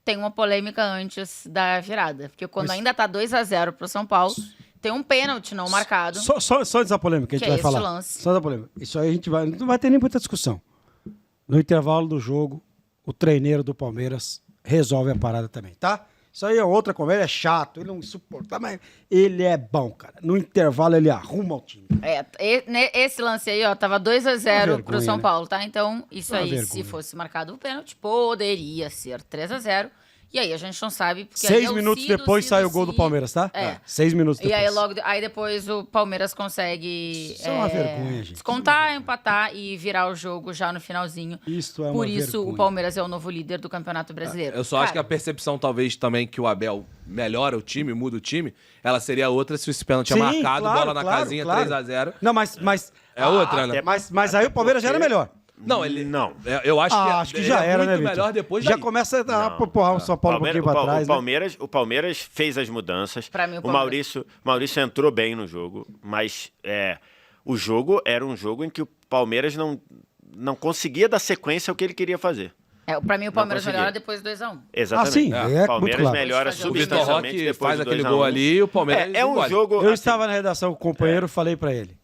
tem uma polêmica antes da virada. Porque quando ainda tá 2-0 pro São Paulo, tem um pênalti não marcado. Só dessa polêmica que a gente vai falar. Lance. Só da polêmica. Isso aí a gente não vai ter nem muita discussão. No intervalo do jogo, o treineiro do Palmeiras resolve a parada também, tá? Isso aí é outra conversa, é chato, ele não suporta, mas ele é bom, cara. No intervalo ele arruma o time. Esse lance aí, ó, tava 2-0 pro São Paulo, tá? Então, isso aí, vergonha. se fosse marcado o pênalti, poderia ser 3-0. E aí a gente não sabe, porque 6 minutos depois sai o gol do Palmeiras, tá? 6 minutos depois. E aí depois o Palmeiras consegue Isso é uma vergonha, gente. descontar, empatar e virar o jogo já no finalzinho. Isso é uma Por isso vergonha. o Palmeiras é o novo líder do Campeonato Brasileiro. Eu só acho que a percepção, talvez, também que o Abel melhora o time, muda o time, ela seria outra se esse pênalti é marcado, bola na casinha, 3-0. Não, mas... É outra, né? Mas aí o Palmeiras já era melhor. Não, ele... Não. Eu acho que, Acho que já era, né, muito Vitor? melhor depois Já daí. começa a empurrar o São Paulo um pouquinho pra trás, o Palmeiras fez as mudanças. Pra mim, o Maurício entrou bem no jogo, mas o jogo era um jogo em que o Palmeiras não conseguia dar sequência ao que ele queria fazer. Pra mim o Palmeiras conseguia. melhora depois do 2-1. Exatamente. sim, o Palmeiras muito claro. melhora O Vitor O Vitor substancialmente Roque depois faz do aquele 2-1. gol ali e o Palmeiras É um engole. jogo... Eu assim, estava na redação com o companheiro, falei pra ele.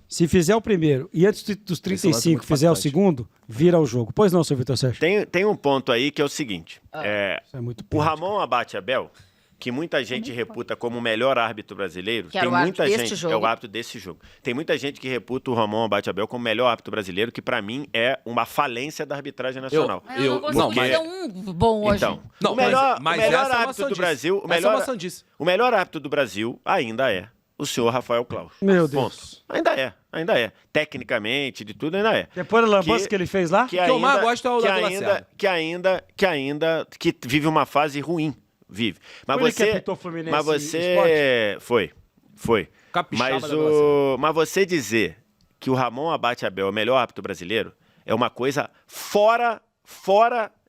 Se fizer o primeiro e antes dos 35 muito fizer o impactante. segundo, vira o jogo. Pois não, seu Vitor Sérgio? Tem um ponto aí que é o seguinte. Isso é muito O pênalti. Ramon Abate Abel, que muita gente reputa como o melhor árbitro brasileiro, Que era tem o árbitro muita deste gente, jogo. é o árbitro desse jogo. Tem muita gente que reputa o Ramon Abate Abel como o melhor árbitro brasileiro, que pra mim é uma falência da arbitragem nacional. Eu não consigo dizer um bom hoje. Então, Não, o melhor, mas o melhor essa é uma árbitro do sandice. Brasil, Essa é uma sandice. o melhor árbitro do Brasil ainda é o senhor Rafael Claus. Meu Ponto. Deus. Ainda é. Tecnicamente, de tudo ainda é. Depois da lambança que ele fez lá? Que eu mais ainda- gosto é o que Douglas ainda, Serra. que vive uma fase ruim. Vive. Mas Foi ele que você. apitou Fluminense Mas e você. Foi. Capixaba Mas, da Douglas mas você dizer que o Ramon Abate Abel é o melhor árbitro brasileiro é uma coisa fora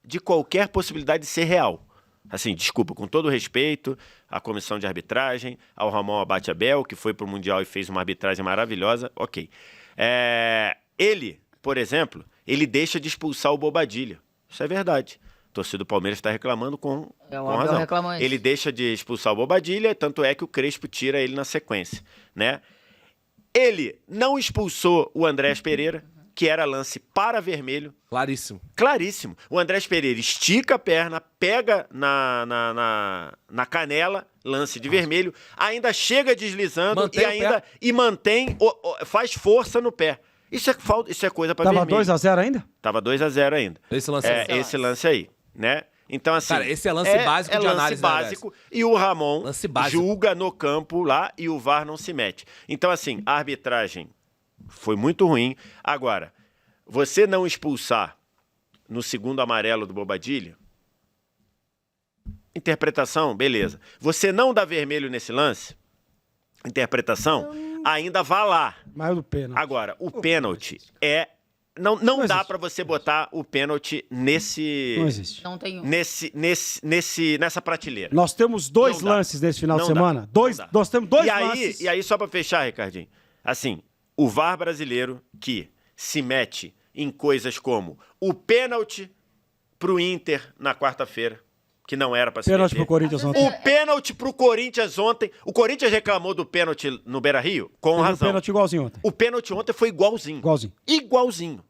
de qualquer possibilidade de ser real. Assim, desculpa, com todo o respeito à comissão de arbitragem, ao Ramon Abate Abel, que foi pro Mundial e fez uma arbitragem maravilhosa, ok. Ele, por exemplo, ele deixa de expulsar o Bobadilha. Isso é verdade. A torcida do Palmeiras está reclamando com Abel razão. reclamou isso. Ele deixa de expulsar o Bobadilha, tanto é que o Crespo tira ele na sequência, né? Ele não expulsou o Andrés Pereira, que era lance para vermelho, Claríssimo. claríssimo. O Andrés Pereira estica a perna, pega na canela, lance de vermelho, ainda chega deslizando Mantém o pé. e mantém, faz força no pé. Isso é coisa para Tava vermelho. 2-0 ainda? Tava 2-0 ainda. Esse lance aí. Esse lance aí, né? Então, assim... Cara, esse é lance básico de lance análise, né, básico, e o Ramon Lance básico. julga no campo lá e o VAR não se mete. Então, assim, a arbitragem foi muito ruim. Agora, você não expulsar no segundo amarelo do Bobadilha, interpretação, beleza. Você não dá vermelho nesse lance, interpretação, ainda vá lá. Mais do pênalti. Agora, o pênalti é... Não dá existe. pra você botar o pênalti Não existe. Não tem um. nessa prateleira. Nós temos dois Não dá. lances nesse final de Não dá. semana. Não dá. Nós temos dois e aí, lances. E aí, só pra fechar, Ricardinho, assim, o VAR brasileiro que se mete em coisas como o pênalti pro Inter na quarta-feira, que não era pra se Pênalti meter. pro Corinthians ontem. O pênalti pro Corinthians ontem. O Corinthians reclamou do pênalti no Beira-Rio? Com Teve um razão. pênalti igualzinho ontem. O pênalti ontem foi igualzinho. Igualzinho. Igualzinho.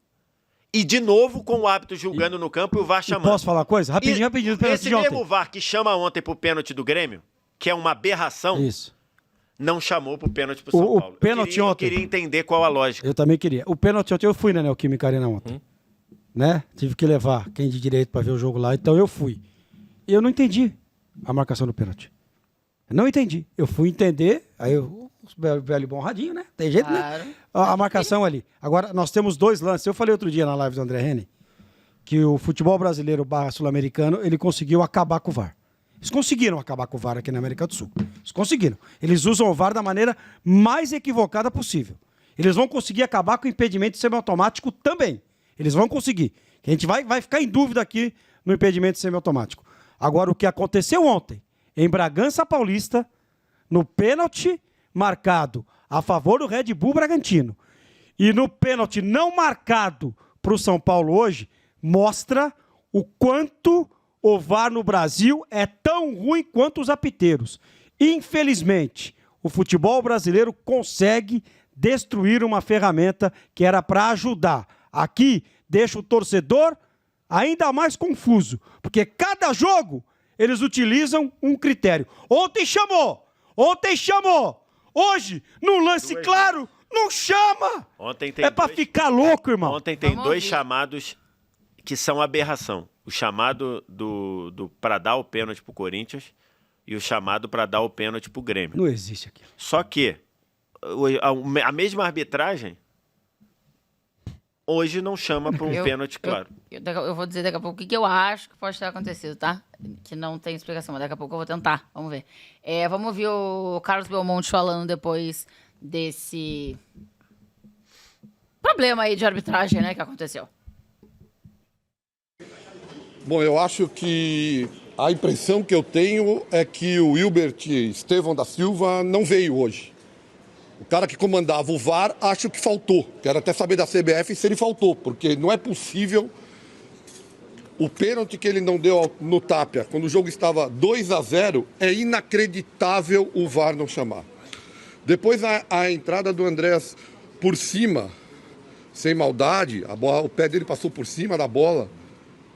E de novo com o árbitro julgando no campo e o VAR E chamando. posso falar uma coisa? Rapidinho, do pênalti Esse de ontem. mesmo VAR que chama ontem pro pênalti do Grêmio, que é uma aberração, Isso. não chamou pro pênalti pro São O Paulo. pênalti eu ontem. queria entender qual a lógica. Eu também queria. O pênalti ontem eu fui na Neoquímica Arena ontem. Né? Tive que levar quem de direito pra ver o jogo lá, então eu fui. E eu não entendi a marcação do pênalti. Não entendi. Eu fui entender, aí eu, velho e bom radinho, né? Tem jeito, Claro. né? A marcação ali. Agora, nós temos dois lances. Eu falei outro dia na live do André Henning que o futebol brasileiro / sul-americano, ele conseguiu acabar com o VAR. Eles conseguiram acabar com o VAR aqui na América do Sul. Eles conseguiram. Eles usam o VAR da maneira mais equivocada possível. Eles vão conseguir acabar com o impedimento semiautomático também. Eles vão conseguir. A gente vai ficar em dúvida aqui no impedimento semiautomático. Agora, o que aconteceu ontem, em Bragança Paulista, no pênalti marcado a favor do Red Bull Bragantino, e no pênalti não marcado para o São Paulo hoje, mostra o quanto o VAR no Brasil é tão ruim quanto os apiteiros. Infelizmente, o futebol brasileiro consegue destruir uma ferramenta que era para ajudar. Aqui, deixa o torcedor ainda mais confuso, porque cada jogo eles utilizam um critério. Ontem chamou, hoje, num lance claro, não chama. Ontem tem para ficar louco, irmão. Ontem tem dois chamados que são aberração. O chamado para dar o pênalti pro Corinthians e o chamado para dar o pênalti pro Grêmio. Não existe aquilo. Só que a mesma arbitragem hoje não chama para um pênalti claro. Eu vou dizer daqui a pouco o que eu acho que pode ter acontecido, tá? Que não tem explicação, mas daqui a pouco eu vou tentar. Vamos ver. Vamos ouvir o Carlos Belmonte falando depois desse problema aí de arbitragem, né, que aconteceu. Bom, eu acho que a impressão que eu tenho é que o Hilbert Estevão da Silva não veio hoje. O cara que comandava o VAR, acho que faltou. Quero até saber da CBF se ele faltou, porque não é possível o pênalti que ele não deu no Tapia, quando o jogo estava 2-0, é inacreditável o VAR não chamar. Depois a entrada do Andrés por cima, sem maldade, o pé dele passou por cima da bola,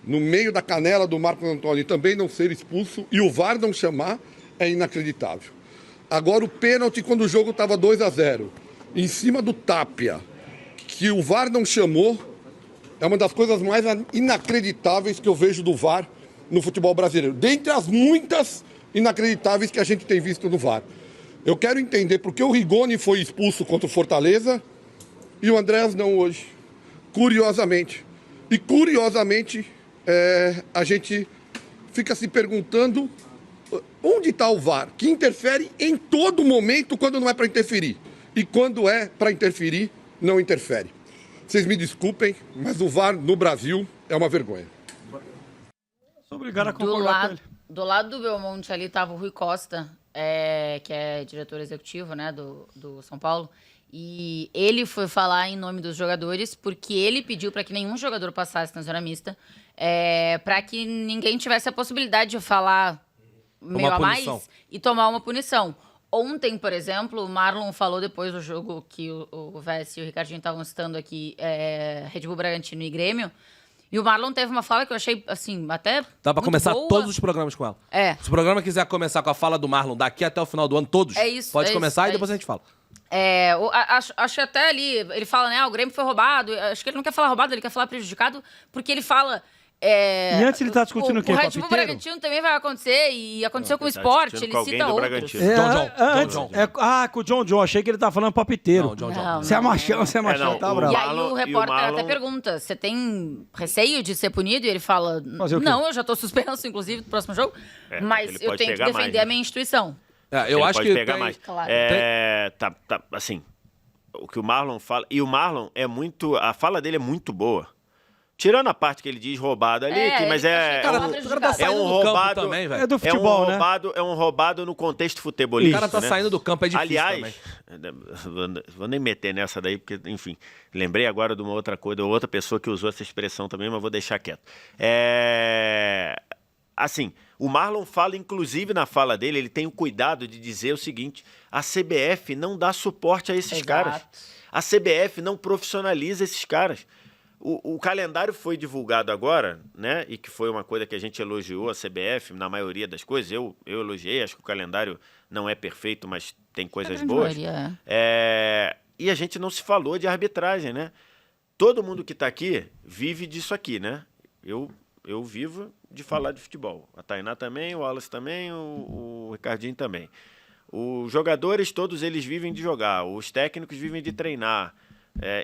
no meio da canela do Marcos Antônio, e também não ser expulso, e o VAR não chamar, é inacreditável. Agora o pênalti quando o jogo estava 2-0, em cima do Tapia, que o VAR não chamou, é uma das coisas mais inacreditáveis que eu vejo do VAR no futebol brasileiro. Dentre as muitas inacreditáveis que a gente tem visto no VAR. Eu quero entender por que o Rigoni foi expulso contra o Fortaleza e o Andrés não hoje. Curiosamente. E curiosamente, a gente fica se perguntando onde está o VAR, que interfere em todo momento quando não é para interferir. E quando é para interferir, não interfere. Vocês me desculpem, mas o VAR no Brasil é uma vergonha. Sou obrigado a concordar com ele. Do lado do Belmonte ali estava o Rui Costa, que é diretor executivo, né, do São Paulo. E ele foi falar em nome dos jogadores, porque ele pediu para que nenhum jogador passasse na zona mista, para que ninguém tivesse a possibilidade de falar meio a mais e tomar uma punição. Ontem, por exemplo, o Marlon falou depois do jogo que o Vess e o Ricardinho estavam citando aqui, Red Bull Bragantino e Grêmio, e o Marlon teve uma fala que eu achei, assim, até dá pra começar boa. Todos os programas com ela. Se o programa quiser começar com a fala do Marlon daqui até o final do ano, todos, pode começar e depois a gente fala. Acho que até ali, ele fala, né, o Grêmio foi roubado. Acho que ele não quer falar roubado, ele quer falar prejudicado, porque ele fala... E antes ele tá discutindo o quê? O Red Bull Bragantino também vai acontecer, e aconteceu com o Sport, ele cita outros. Com o John. Achei que ele tá falando palpiteiro. Você é machão, tá bravo. E aí o repórter até pergunta, você tem receio de ser punido? E ele fala, não, eu já tô suspenso, inclusive, do próximo jogo, mas eu tenho que defender a minha instituição. Eu acho que pegar mais. Claro. Assim, o que o Marlon fala, e o Marlon é muito, a fala dele é muito boa. Tirando a parte que ele diz roubado ali, mas é um roubado também, velho. É do futebol, é um roubado no contexto futebolístico. O cara tá saindo do campo, é difícil. Aliás, vou nem meter nessa daí, porque, enfim, lembrei agora de uma outra coisa, outra pessoa que usou essa expressão também, mas vou deixar quieto. Assim, o Marlon fala, inclusive na fala dele, ele tem o cuidado de dizer o seguinte: a CBF não dá suporte a esses caras. A CBF não profissionaliza esses caras. O calendário foi divulgado agora, né? E que foi uma coisa que a gente elogiou a CBF na maioria das coisas. Eu elogiei, acho que o calendário não é perfeito, mas tem coisas boas. E a gente não se falou de arbitragem, né? Todo mundo que está aqui vive disso aqui, né? Eu vivo de falar de futebol. A Tainá também, o Wallace também, o Ricardinho também. Os jogadores, todos eles vivem de jogar. Os técnicos vivem de treinar.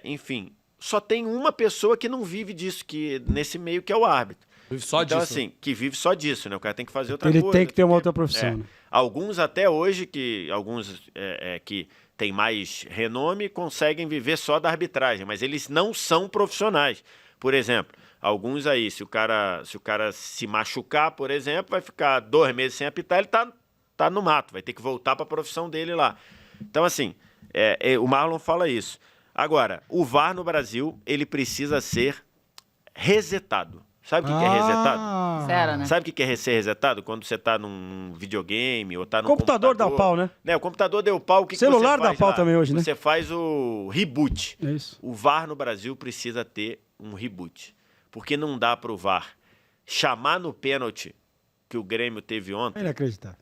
Enfim... Só tem uma pessoa que não vive disso nesse meio, que é o árbitro. Vive só então, disso. Assim, que vive só disso, né? O cara tem que fazer outra coisa. Ele tem que ter uma outra profissão. Né? Alguns até hoje, alguns que têm mais renome, conseguem viver só da arbitragem, mas eles não são profissionais. Por exemplo, alguns aí, se o cara se machucar, por exemplo, vai ficar 2 meses sem apitar, ele tá no mato, vai ter que voltar para a profissão dele lá. Então, assim, o Marlon fala isso. Agora, o VAR no Brasil, ele precisa ser resetado. Sabe o que é resetado? Sério, né? Sabe o que é ser resetado? Quando você tá num videogame ou tá num computador dá pau, né? O computador deu pau, o que Celular que você faz dá pau lá? também hoje, né? Você faz o reboot. É isso. O VAR no Brasil precisa ter um reboot. Porque não dá pro VAR chamar no pênalti que o Grêmio teve ontem. É inacreditável.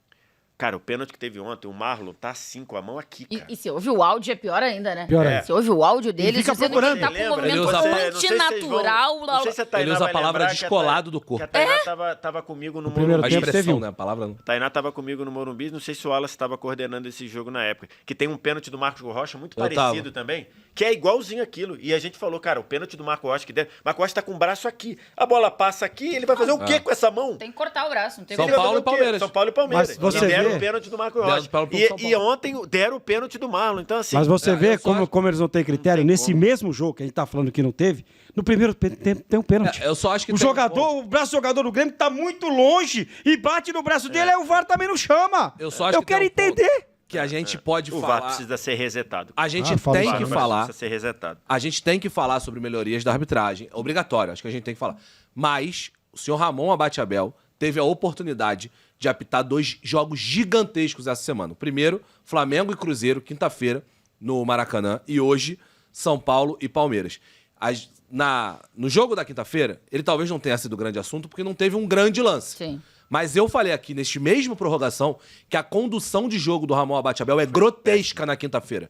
Cara, o pênalti que teve ontem, o Marlon tá assim com a mão aqui, cara. E se ouve o áudio é pior ainda, né? Pior ainda. Se ouve o áudio dele, fica dizendo que ele tá procurando. com um movimento Ele usa- antinatural. Não sei se a Tainá Ele usa a vai palavra lembrar que descolado do corpo. Que a Tainá tava comigo no primeiro A Morumbi. tempo teve expressão, um. né? A palavra não. Tainá tava comigo no Morumbi, não sei se o Wallace estava coordenando esse jogo na época. Que tem um pênalti do Marcos Rocha muito Eu parecido tava. também, que é igualzinho aquilo. E a gente falou, cara, o pênalti do Marcos Rocha, que der, Marcos Rocha tá com o braço aqui. A bola passa aqui, ele vai fazer o quê com essa mão? Tem que cortar o braço, não tem São Ele vai Paulo fazer e o quê? Palmeiras. São Paulo e Palmeiras. Mas você e deram vê- o pênalti do Marcos Deram Rocha. o pênalti pro São E Paulo. ontem deram o pênalti do Marlon. Então, assim. Mas você vê eu só como eles não têm critério. tem Nesse como. mesmo jogo que a gente tá falando que não teve, no primeiro tempo tem um pênalti. Eu só acho que O tem um jogador, ponto. o braço do jogador do Grêmio tá muito longe e bate no braço dele, aí o VAR também não chama. Eu só acho que quero tem um ponto entender. que a gente pode O falar. VAR precisa ser resetado. A gente fala tem isso que aí. falar. Precisa ser resetado. A gente tem que falar sobre melhorias da arbitragem. É obrigatório, acho que a gente tem que falar. Mas o senhor Ramon Abate Abel teve a oportunidade de apitar 2 jogos gigantescos essa semana. O primeiro, Flamengo e Cruzeiro, quinta-feira, no Maracanã. E hoje, São Paulo e Palmeiras. No jogo da quinta-feira, ele talvez não tenha sido grande assunto, porque não teve um grande lance. Sim. Mas eu falei aqui, neste mesmo prorrogação, que a condução de jogo do Ramon Abate Abel é grotesca na quinta-feira.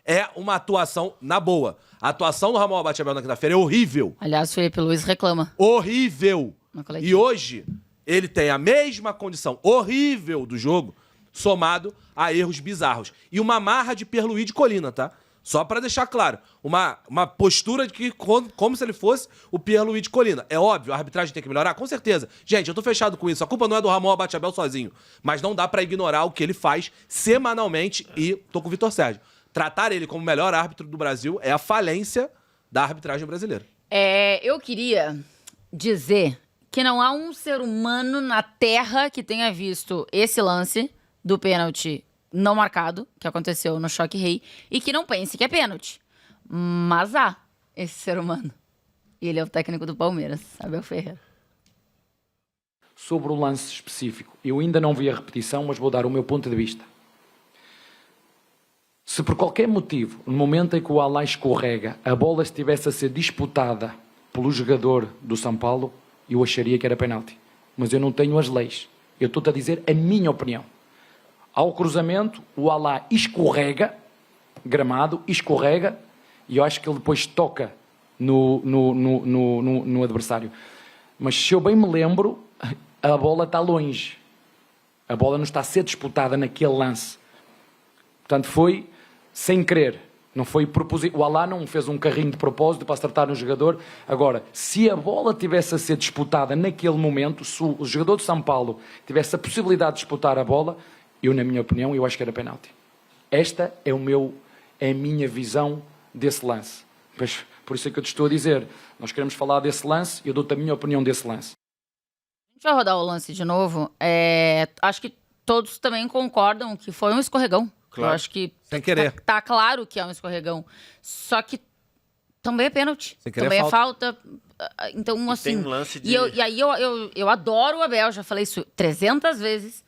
É uma atuação na boa. A atuação do Ramon Abate Abel na quinta-feira é horrível. Aliás, o Felipe Luiz reclama. Horrível. Na coletiva. E hoje, ele tem a mesma condição horrível do jogo, somado a erros bizarros. E uma marra de Pierluigi Colina, tá? Só pra deixar claro. Uma postura de que como se ele fosse o Pierluigi Colina. É óbvio, a arbitragem tem que melhorar? Com certeza. Gente, eu tô fechado com isso. A culpa não é do Ramon Abate Abel sozinho. Mas não dá pra ignorar o que ele faz semanalmente. E tô com o Vitor Sérgio. Tratar ele como o melhor árbitro do Brasil é a falência da arbitragem brasileira. Eu queria dizer que não há um ser humano na Terra que tenha visto esse lance do pênalti não marcado, que aconteceu no Choque Rei, e que não pense que é pênalti. Mas há esse ser humano. E ele é o técnico do Palmeiras, Abel Ferreira. Sobre o lance específico, eu ainda não vi a repetição, mas vou dar o meu ponto de vista. Se por qualquer motivo, no momento em que o Alain escorrega, a bola estivesse a ser disputada pelo jogador do São Paulo, eu acharia que era penalti. Mas eu não tenho as leis. Eu estou-te a dizer a minha opinião. Ao cruzamento, o Alain escorrega, gramado, escorrega, e eu acho que ele depois toca no adversário. Mas se eu bem me lembro, a bola está longe. A bola não está a ser disputada naquele lance. Portanto, foi sem querer. Não foi proposito. O Alain não fez um carrinho de propósito para acertar no jogador. Agora, se a bola tivesse a ser disputada naquele momento, se o jogador de São Paulo tivesse a possibilidade de disputar a bola, eu, na minha opinião, eu acho que era penalti. Esta é a minha visão desse lance. Mas, por isso é que eu te estou a dizer. Nós queremos falar desse lance e eu dou-te a minha opinião desse lance. A gente vai rodar o lance de novo. Acho que todos também concordam que foi um escorregão. Claro. Eu acho que Sem querer. tá claro que é um escorregão. Só que também é pênalti. Sem querer Também é é falta. Então, assim... tem um lance de- E aí eu adoro o Abel, já falei isso 300 vezes.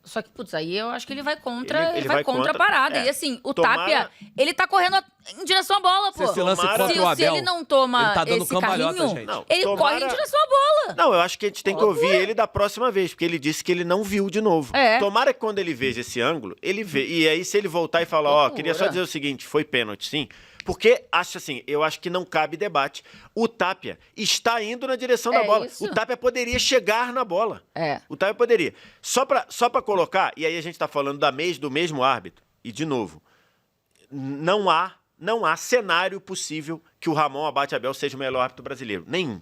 Só que, putz, aí eu acho que ele vai contra, Ele vai vai contra a contra- parada. é. E assim, o Tomara- Tapia, ele tá correndo em direção à bola, pô. Se esse lance Tomara- contra o Se Abel, ele não toma ele tá dando esse cambalhota, carrinho, gente. Não, ele tomara- corre em direção à bola. Não, eu acho que a gente tem que ouvir ele da próxima vez, porque ele disse que ele não viu de novo. É. Tomara que quando ele veja esse ângulo, ele vê. E aí, se ele voltar e falar, ó, Loucura. queria só dizer o seguinte, foi pênalti, sim. Porque, acho assim, eu acho que não cabe debate. O Tapia está indo na direção da bola. isso. O Tapia poderia chegar na bola. É. O Tapia poderia. Só pra colocar, e aí a gente tá falando do mesmo árbitro, e de novo, não há cenário possível que o Ramon Abate Abel seja o melhor árbitro brasileiro. Nenhum.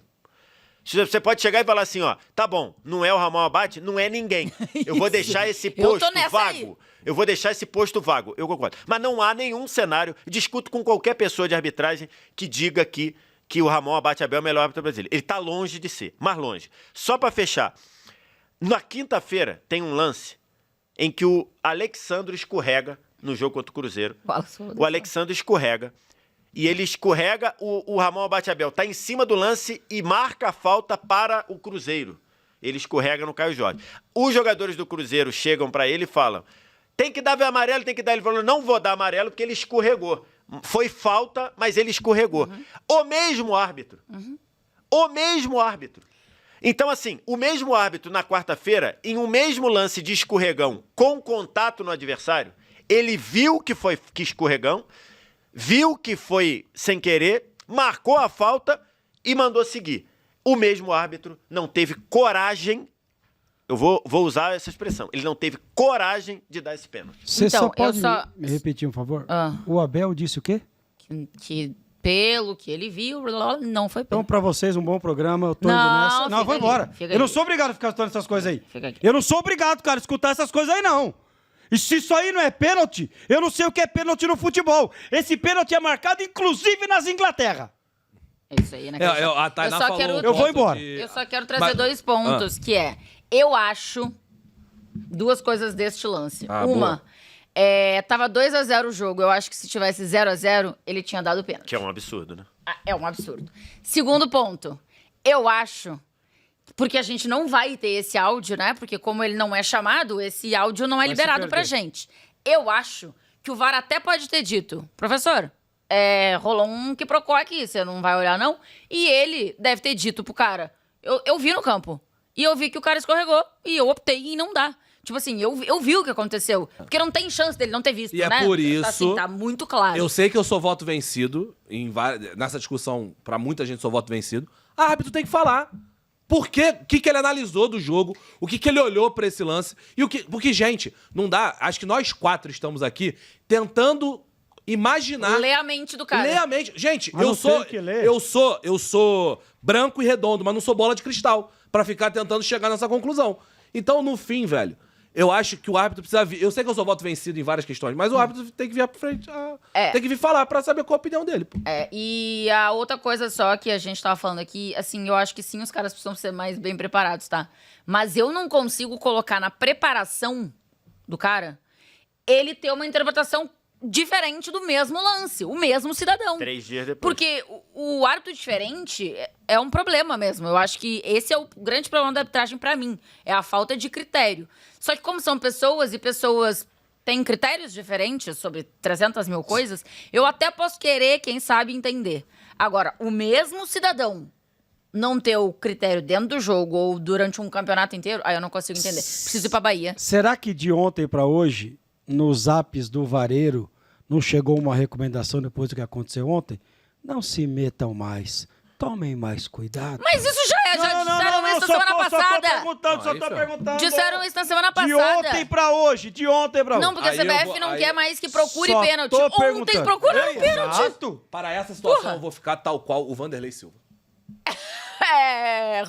Você pode chegar e falar assim, ó, tá bom, não é o Ramon Abate, não é ninguém. Eu vou deixar esse Eu tô posto nessa vago. aí. Eu vou deixar esse posto vago, eu concordo. Mas não há nenhum cenário, discuto com qualquer pessoa de arbitragem que diga aqui que o Ramon Abate Abel é o melhor árbitro brasileiro. Ele tá longe de ser, mais longe. Só pra fechar, na quinta-feira tem um lance em que o Alexandre escorrega no jogo contra o Cruzeiro. O Alexandre escorrega e ele escorrega, o Ramon Abate-Abel tá em cima do lance e marca a falta para o Cruzeiro. Ele escorrega no Caio Jorge. Os jogadores do Cruzeiro chegam para ele e falam: tem que dar amarelo, tem que dar. Ele falou: não vou dar amarelo porque ele escorregou. Foi falta, mas ele escorregou. O mesmo árbitro. O mesmo árbitro. Então, assim, o mesmo árbitro na quarta-feira, em um mesmo lance de escorregão com contato no adversário, ele viu que escorregão, viu que foi sem querer, marcou a falta e mandou seguir. O mesmo árbitro não teve coragem, eu vou usar essa expressão, ele não teve coragem de dar esse pênalti. Você Então, só pode eu só- me repetir, por favor? Ah. O Abel disse o quê? Que pelo que ele viu, não foi Então, pelo. pra vocês, um bom programa. Eu tô Não, indo nessa. Não, fica eu vou aí, embora. fica Eu não aí. sou obrigado a ficar escutando essas coisas aí. Fica aqui. Eu não sou obrigado, cara, a escutar essas coisas aí, não. E se isso aí não é pênalti, eu não sei o que é pênalti no futebol. Esse pênalti é marcado, inclusive, nas Inglaterra. É isso aí, né? A Tainá falou um Eu vou ponto embora. Eu só quero trazer Mas- 2 pontos, que é, eu acho, 2 coisas deste lance. Uma, tava 2-0 o jogo, eu acho que se tivesse 0-0, ele tinha dado pênalti. Que é um absurdo, né? É um absurdo. Segundo ponto, eu acho, porque a gente não vai ter esse áudio, né? Porque como ele não é chamado, esse áudio não é Vai se liberado pra perder. gente. Eu acho que o VAR até pode ter dito, professor, rolou um quiprocó aqui, você não vai olhar não? E ele deve ter dito pro cara, eu vi no campo, e eu vi que o cara escorregou, e eu optei em não dar. Tipo assim, eu vi o que aconteceu. Porque não tem chance dele não ter visto, E é né? por Tá isso- assim, tá muito claro. Eu sei que eu sou voto vencido, nessa discussão, pra muita gente sou voto vencido. A árbitro tem que falar. Por quê? O que ele analisou do jogo, o que ele olhou pra esse lance. Porque, gente, não dá. Acho que nós 4 estamos aqui tentando imaginar. Lê a mente do cara. Lê a mente. Gente, Mas eu não sou, tem que ler. eu sou branco e redondo, mas não sou bola de cristal pra ficar tentando chegar nessa conclusão. Então, no fim, velho, eu acho que o árbitro precisa vir. Eu sei que eu sou voto vencido em várias questões, mas o árbitro tem que vir pra frente. Tem que vir falar pra saber qual a opinião dele. Pô. E a outra coisa só que a gente tava falando aqui, assim, eu acho que sim, os caras precisam ser mais bem preparados, tá? Mas eu não consigo colocar na preparação do cara ele ter uma interpretação diferente do mesmo lance, o mesmo cidadão. 3 dias depois. Porque o árbitro diferente é um problema mesmo. Eu acho que esse é o grande problema da arbitragem pra mim. É a falta de critério. Só que como são pessoas e pessoas têm critérios diferentes sobre 300 mil coisas, eu até posso querer, quem sabe, entender. Agora, o mesmo cidadão não ter o critério dentro do jogo ou durante um campeonato inteiro, aí eu não consigo entender. Preciso ir pra Bahia. Será que de ontem pra hoje, nos apps do Vareiro, não chegou uma recomendação depois do que aconteceu ontem? Não se metam mais. Tomem mais cuidado. Mas isso já disseram isso na semana passada. Só tô perguntando. Disseram isso na semana De passada. ontem pra hoje, de ontem pra hoje. Não, porque a Aí eu CBF vou- não aí- quer mais que procure Só pênalti. tô Ontem perguntando. procuraram pênalti. Exato. Para essa situação, Porra. eu vou ficar tal qual o Vanderlei Silva. É,